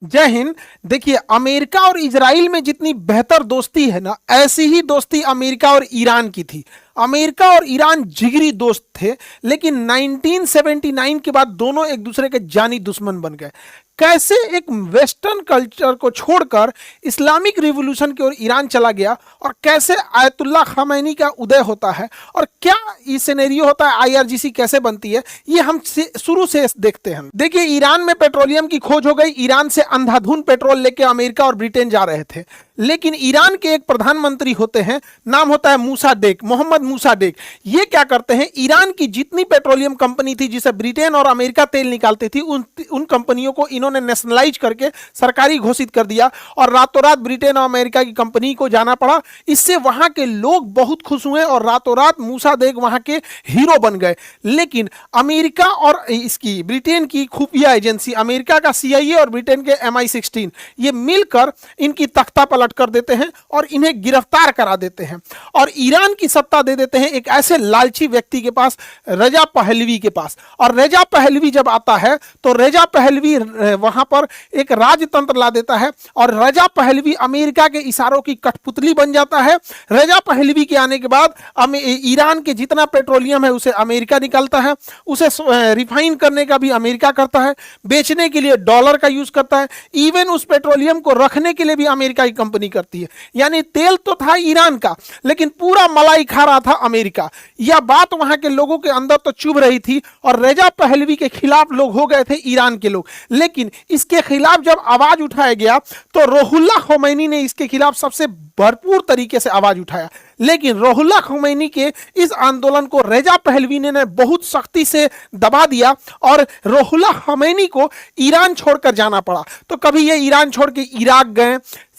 जय हिंद। देखिए, अमेरिका और इजराइल में जितनी बेहतर दोस्ती है ना, ऐसी ही दोस्ती अमेरिका और ईरान की थी। अमेरिका और ईरान जिगरी दोस्त थे, लेकिन 1979 के बाद दोनों एक दूसरे के जानी दुश्मन बन गए। कैसे एक वेस्टर्न कल्चर को छोड़कर इस्लामिक रिवॉल्यूशन की ओर ईरान चला गया, और कैसे आयतुल्लाह खमैनी का उदय होता है, और क्या ये सिनेरियो होता है, आईआरजीसी कैसे बनती है, ये हम शुरू से देखते हैं। देखिए, ईरान में पेट्रोलियम की खोज हो गई। ईरान से अंधाधुंध पेट्रोल लेके अमेरिका और ब्रिटेन जा रहे थे, लेकिन ईरान के एक प्रधानमंत्री होते हैं, नाम होता है मूसाडेक, मोहम्मद मूसाडेक। ये क्या करते हैं, ईरान की जितनी पेट्रोलियम कंपनी थी जिसे ब्रिटेन और अमेरिका तेल निकालती थी, उन कंपनियों को इन्होंने नेशनलाइज करके सरकारी घोषित कर दिया, और रातों रात ब्रिटेन और अमेरिका की कंपनी को जाना पड़ा। इससे वहां के लोग बहुत खुश हुए और रातों रात मूसाडेक वहां के हीरो बन गए। लेकिन अमेरिका और इसकी ब्रिटेन की खुफिया एजेंसी, अमेरिका का सीआईए और ब्रिटेन के MI16, ये मिलकर इनकी तख्ता पलट कर देते हैं और इन्हें गिरफ्तार करा देते हैं, और ईरान की सत्ता दे देते हैं एक ऐसे लालची व्यक्ति के पास, रजा पहलवी के पास। और रजा पहलवी जब आता है तो रजा पहलवी वहां पर एक राजतंत्र ला देता है, और रजा पहलवी अमेरिका के इशारों की कठपुतली बन जाता है। रजा पहलवी के आने के बाद ईरान के जितना पेट्रोलियम है उसे अमेरिका निकालता है, उसे रिफाइन करने का भी अमेरिका करता है, बेचने के लिए डॉलर का यूज करता है, इवन उस पेट्रोलियम को रखने के लिए भी अमेरिका की कंपनी करती है। यानी तेल तो था ईरान का, लेकिन पूरा मलाई खा रहा था अमेरिका। यह बात वहां के लोगों के अंदर तो चुभ रही थी, और रजा पहलवी के खिलाफ लोग हो गए थे ईरान के लोग। लेकिन इसके खिलाफ जब आवाज उठाया गया तो रूहुल्लाह खोमैनी ने इसके खिलाफ सबसे भरपूर तरीके से आवाज उठाया। लेकिन रूहुल्लाह खोमैनी के इस आंदोलन को रजा पहलवी ने बहुत सख्ती से दबा दिया, और रूहुल्लाह खोमैनी को ईरान छोड़कर जाना पड़ा। तो कभी ये ईरान छोड़ के इराक गए,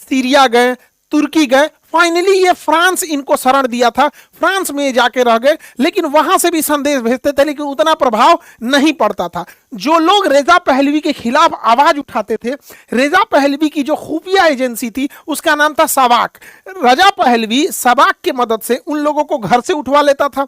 सीरिया गए, तुर्की गए, फाइनली ये फ्रांस इनको शरण दिया था, फ्रांस में जाके रह गए। लेकिन वहां से भी संदेश भेजते थे, लेकिन उतना प्रभाव नहीं पड़ता था। जो लोग रजा पहलवी के खिलाफ आवाज उठाते थे, रजा पहलवी की जो खुफिया एजेंसी थी उसका नाम था सबाक। रजा पहलवी सबाक की मदद से उन लोगों को घर से उठवा लेता था,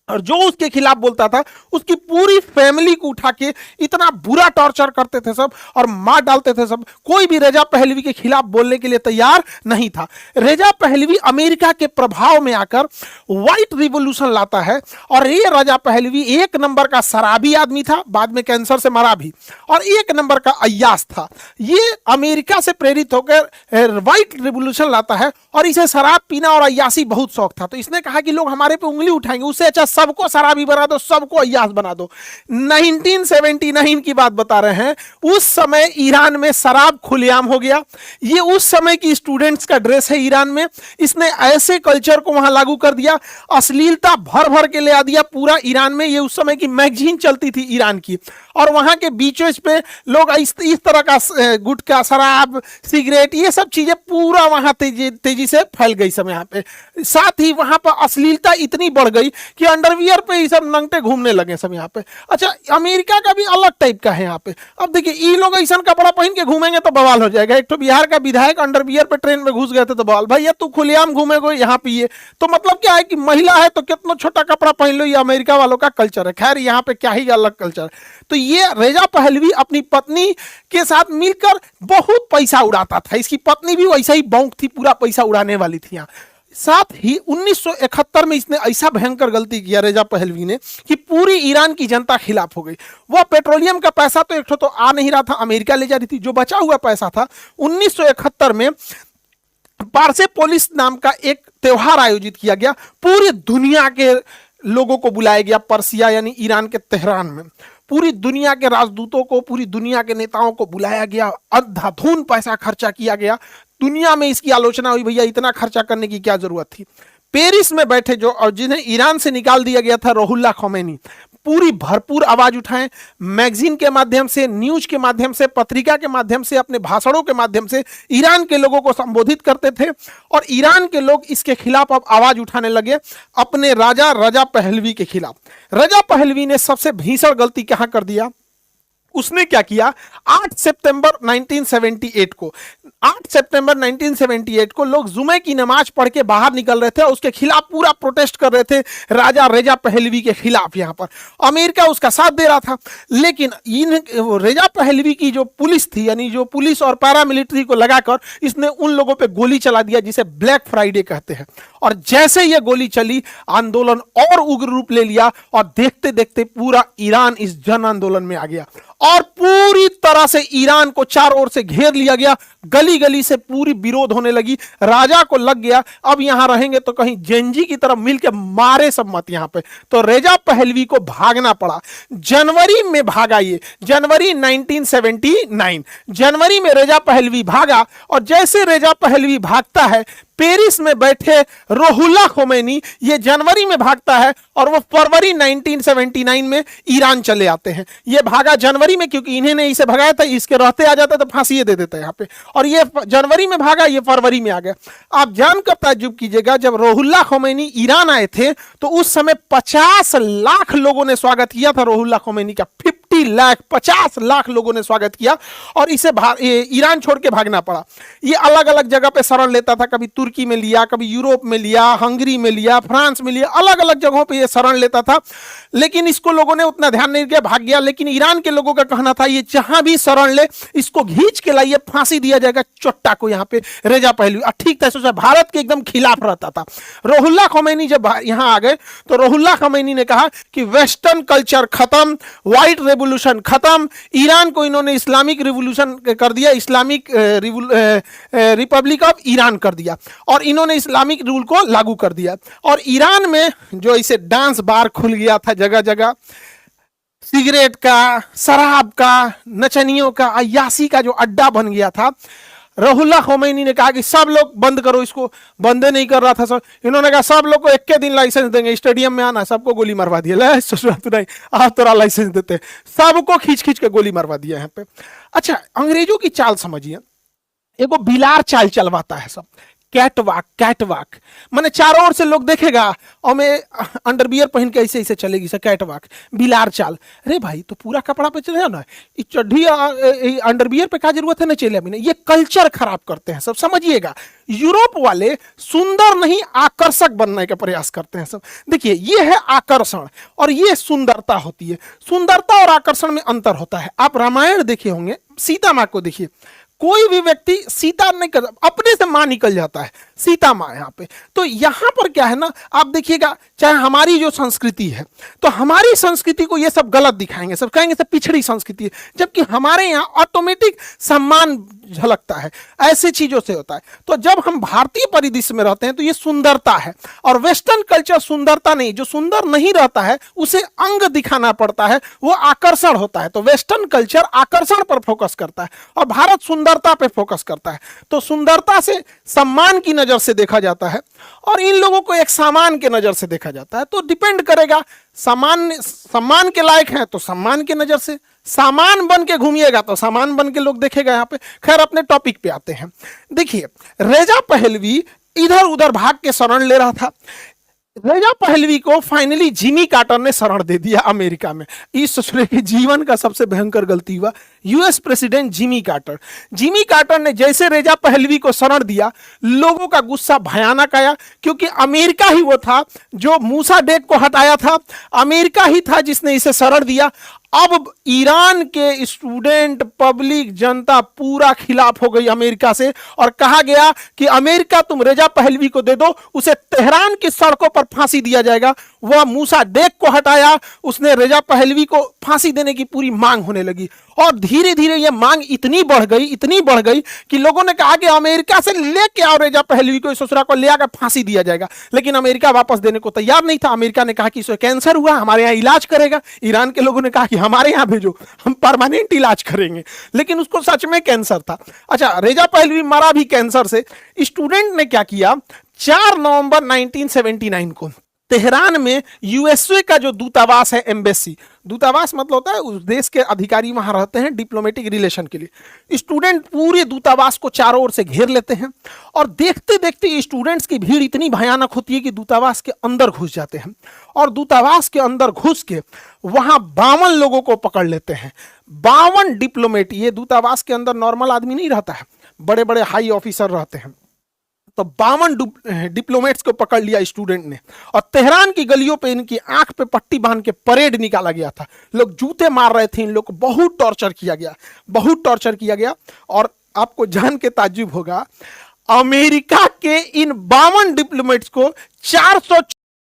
और जो उसके खिलाफ बोलता था उसकी पूरी फैमिली को उठा के इतना बुरा टॉर्चर करते थे सब, और मार डालते थे सब। कोई भी रजा पहलवी के खिलाफ बोलने के लिए तैयार नहीं था। रजा पहलवी अमेरिका के प्रभाव में आकर व्हाइट रिवॉल्यूशन लाता है, और ये रजा पहलवी एक नंबर का शराबी आदमी था, बाद में कैंसर से मरा भी, और एक नंबर का अय्यास था। ये अमेरिका से प्रेरित होकर व्हाइट रिवॉल्यूशन लाता है, और इसे शराब पीना और अय्यासी बहुत शौक था। तो इसने कहा कि लोग हमारे पे उंगली उठाएंगे, उससे अच्छा सबको शराबी बना दो, सबको अय्यास बना दो। 1979 की बात बता रहे हैं। उस समय ईरान में शराब खुलेआम हो गया। ये उस समय की स्टूडेंट्स का ड्रेस है ईरान में। इसने ऐसे कल्चर को वहां लागू कर दिया, अश्लीलता भर भर के ले आ दिया पूरा ईरान में। ये उस समय की मैगजीन चलती थी ईरान की, और वहां के बीचों पे लोग इस तरह का गुटखा, शराब, सिगरेट, ये सब चीजें पूरा वहां तेजी से फैल गई सब यहाँ पे। साथ ही वहां पर अश्लीलता इतनी बढ़ गई कि अंडरवियर पे ये सब नंगटे घूमने लगे सब यहाँ पे। अच्छा, अमेरिका का भी अलग टाइप का है यहाँ पे। अब देखिए, ये लोग ऐसा कपड़ा पहन के घूमेंगे तो बवाल हो जाएगा। एक तो बिहार का विधायक अंडरवियर पे ट्रेन में घुस गए थे तो बवाल, भैया तू खुलेआम घूमेगो यहाँ पे। ये तो मतलब क्या है कि महिला है तो कितना छोटा कपड़ा पहन लो, ये अमेरिका वालों का कल्चर है। खैर, यहाँ पे क्या ही अलग कल्चर। तो ये रजा पहलवी अपनी पत्नी के साथ मिलकर बहुत पैसा उड़ाता था। इसकी पत्नी भी वैसा ही बौंक थी, पूरा पैसा उड़ाने वाली थी यहाँ। साथ ही 1971 में इसने ऐसा भयंकर गलती किया रजा पहलवी ने कि पूरी ईरान की जनता खिलाफ हो गई। वह पेट्रोलियम का पैसा तो एक तो आ नहीं रहा था, अमेरिका ले जा रही थी। जो बचा हुआ पैसा था, 1971 में पार्सेपोलिस नाम का एक त्योहार आयोजित किया गया। पूरी दुनिया के लोगों को बुलाया गया, पर्सिया यानी ईरान के तेहरान में। पूरी दुनिया के राजदूतों को, पूरी दुनिया के नेताओं को बुलाया गया, अंधाधुंध पैसा खर्चा किया गया। दुनिया में इसकी आलोचना हुई, भैया इतना खर्चा करने की क्या जरूरत थी। पेरिस में बैठे जो, और जिन्हें ईरान से निकाल दिया गया था, रूहुल्लाह खोमैनी, पूरी भरपूर आवाज उठाए। मैगजीन के माध्यम से, न्यूज के माध्यम से, पत्रिका के माध्यम से, अपने भाषणों के माध्यम से ईरान के लोगों को संबोधित करते थे, और ईरान के लोग इसके खिलाफ अब आवाज उठाने लगे अपने राजा रजा पहलवी के खिलाफ। रजा पहलवी ने सबसे भीषण गलती क्या कर दिया, उसने क्या किया, 8 सितंबर 1978 को 8 सितंबर 1978 को लोग जुमे की नमाज पढ़ के बाहर निकल रहे थे और उसके खिलाफ पूरा प्रोटेस्ट कर रहे थे, राजा रेजा पहलवी के खिलाफ। यहां पर अमेरिका उसका साथ दे रहा था, लेकिन इन रेजा पहलवी की जो पुलिस थी, यानी जो पुलिस और पैरामिलिट्री को लगाकर इसने उन लोगों पे गोली चला दिया जिसे ब्लैक फ्राइडे कहते हैं। और जैसे ये गोली चली, आंदोलन और उग्र रूप ले लिया और देखते देखते पूरा ईरान इस जन आंदोलन में आ गया और पूरी तरह से ईरान को चारों ओर से घेर लिया गया। गली गली से पूरी विरोध होने लगी। राजा को लग गया अब यहां रहेंगे तो कहीं जेंजी की तरफ मिलके मारे सब मत यहां पे, तो रेजा पहलवी को भागना पड़ा। जनवरी में भागा, ये जनवरी 1979 जनवरी में रेजा पहलवी भागा। और जैसे रेजा पहलवी भागता है, पेरिस में बैठे रोहुल्ला खोमेनी ये जनवरी में भागता है और वो फरवरी 1979 में ईरान चले आते हैं। ये भागा जनवरी में क्योंकि इन्हें ने इसे भगाया था, इसके रहते आ जाता तो फांसी दे देता यहाँ पे, और ये जनवरी में भागा, ये फरवरी में आ गया। आप जानकर ताज्जुब कीजिएगा, जब रोहुल्ला खोमेनी ईरान आए थे तो उस समय 50 लाख लोगों ने स्वागत किया था रोहुल्ला खोमेनी का। 50 लाख लोगों ने स्वागत किया और इसे ईरान छोड़ के भागना पड़ा। ये अलग अलग जगह पे शरण लेता था, कभी तुर्की में लिया, कभी यूरोप में लिया, हंगरी में लिया, फ्रांस में लिया, अलग अलग जगहों पे ये शरण लेता था। लेकिन इसको लोगों ने उतना ध्यान नहीं दिया, भाग गया। लेकिन ईरान के लोगों का कहना था ये जहां भी शरण ले इसको खींच के लाइए, फांसी दिया जाएगा चोट्टा को। यहाँ पे रेजा पहलवी ठीक था, सोचा भारत के एकदम खिलाफ रहता था। रोहुल्ला खोमेनी जब यहां आ गए तो रोहुल्ला खोमेनी ने कहा कि वेस्टर्न कल्चर खत्म, व्हाइट रेवोल्यूशन खत्म। ईरान को इन्होंने इस्लामिक रिवोल्यूशन कर दिया, इस्लामिक रिपब्लिक ऑफ ईरान कर दिया और इन्होंने इस्लामिक रूल को लागू कर दिया। और ईरान में जो इसे डांस बार खुल गया था जगह जगह, सिगरेट का, शराब का, नचनियों का, अय्यासी का जो अड्डा बन गया था, रोहुल्ला खोमेनी ने कहा कि सब लोग बंद करो इसको। बंद नहीं कर रहा था सब, इन्होंने कहा सब लोग को एक के दिन लाइसेंस देंगे, स्टेडियम में आना, सबको गोली मरवा दिया। नहीं, आप तोरा लाइसेंस देते, सबको खींच खींच के गोली मरवा दिया यहाँ पे। अच्छा, अंग्रेजों की चाल समझिए, एगो बिलार चाल चलवाता है सब, कैटवाक माने चारों ओर से लोग देखेगा और मैं अंडरवियर पहन के ऐसे ऐसे चलेगी से, कैटवाक, बिलार चाल। अरे भाई तो पूरा कपड़ा पे चले ना, चड्ढी अंडरवियर पे क्या जरूरत है ना चले अभी। ये कल्चर खराब करते हैं सब, समझिएगा। यूरोप वाले सुंदर नहीं आकर्षक बनने का प्रयास करते हैं सब। देखिए ये है आकर्षण और ये सुंदरता होती है। सुंदरता और आकर्षण में अंतर होता है। आप रामायण देखे होंगे, सीता माँ को देखिए, कोई भी व्यक्ति सीता नहीं कर, अपने से मां निकल जाता है, सीता मां यहाँ पे। तो यहाँ पर क्या है ना, आप देखिएगा, चाहे हमारी जो संस्कृति है, तो हमारी संस्कृति को ये सब गलत दिखाएंगे, सब कहेंगे सब पिछड़ी संस्कृति है, जबकि हमारे यहाँ ऑटोमेटिक सम्मान झलकता है, ऐसी चीजों से होता है। तो जब हम भारतीय परिदृश्य में रहते हैं तो ये सुंदरता है, और वेस्टर्न कल्चर सुंदरता नहीं, जो सुंदर नहीं रहता है उसे अंग दिखाना पड़ता है, वो आकर्षण होता है। तो वेस्टर्न कल्चर आकर्षण पर फोकस करता है और भारत सुंदरता पे फोकस करता है। तो सुंदरता से सम्मान की नजर से देखा जाता है और इन लोगों को एक सामान के नजर से देखा जाता है। तो डिपेंड करेगा, सम्मान के लायक हैं तो सम्मान के नजर से, सामान बन के घूमिएगा तो सामान बन के लोग देखेगा यहाँ पे। खैर अपने टॉपिक पे आते हैं। देखिए रेजा पहलवी इधर उधर भाग के शरण ले रहा था। रेजा पहलवी को फाइनली जिमी कार्टर ने शरण दे दिया अमेरिका में। इस ससुरे के जीवन का सबसे भयंकर गलती हुआ, यूएस प्रेसिडेंट जिमी कार्टर ने जैसे रेजा पहलवी को शरण दिया, लोगों का गुस्सा भयानक आया, क्योंकि अमेरिका ही वो था जो मूसा डेक को हटाया था, अमेरिका ही था जिसने इसे शरण दिया। अब ईरान के स्टूडेंट, पब्लिक, जनता पूरा खिलाफ हो गई अमेरिका से और कहा गया कि अमेरिका तुम रेजा पहलवी को दे दो, उसे तेहरान की सड़कों पर फांसी दिया जाएगा। वह मूसा डेक को हटाया, उसने रेजा पहलवी को फांसी देने की पूरी मांग होने लगी और धीरे धीरे यह मांग इतनी बढ़ गई कि लोगों ने कहा कि अमेरिका से लेके आओ रेजा पहलवी को, ससुरा को ले आकर फांसी दिया जाएगा। लेकिन अमेरिका वापस देने को तैयार नहीं था। अमेरिका ने कहा कि इसे कैंसर हुआ, हमारे यहाँ इलाज करेगा। ईरान के लोगों ने कहा कि हमारे यहाँ भेजो, हम परमानेंट इलाज करेंगे। लेकिन उसको सच में कैंसर था। अच्छा, रेजा पहलवी मरा भी कैंसर से। स्टूडेंट ने क्या किया, 4 नवंबर 1979 को तेहरान में यूएसए का जो दूतावास है, एम्बेसी, दूतावास मतलब होता है उस देश के अधिकारी वहां रहते हैं डिप्लोमेटिक रिलेशन के लिए। स्टूडेंट पूरे दूतावास को चारों ओर से घेर लेते हैं और देखते देखते स्टूडेंट्स की भीड़ इतनी भयानक होती है कि दूतावास के अंदर घुस जाते हैं और दूतावास के अंदर घुस के वहां 52 लोगों को पकड़ लेते हैं। 52 डिप्लोमेट, ये दूतावास के अंदर नॉर्मल आदमी नहीं रहता है, बड़े बड़े हाई ऑफिसर रहते हैं, तो 52 डिप्लोमेट्स को पकड़ लिया स्टूडेंट ने, और तेहरान की गलियों पे इनकी आंख पे पट्टी बांध के परेड निकाला गया था। लोग जूते मार रहे थे, इन लोग को बहुत टॉर्चर किया गया, बहुत टॉर्चर किया गया। और आपको जान के ताज्जुब होगा, अमेरिका के इन 52 डिप्लोमेट्स को 400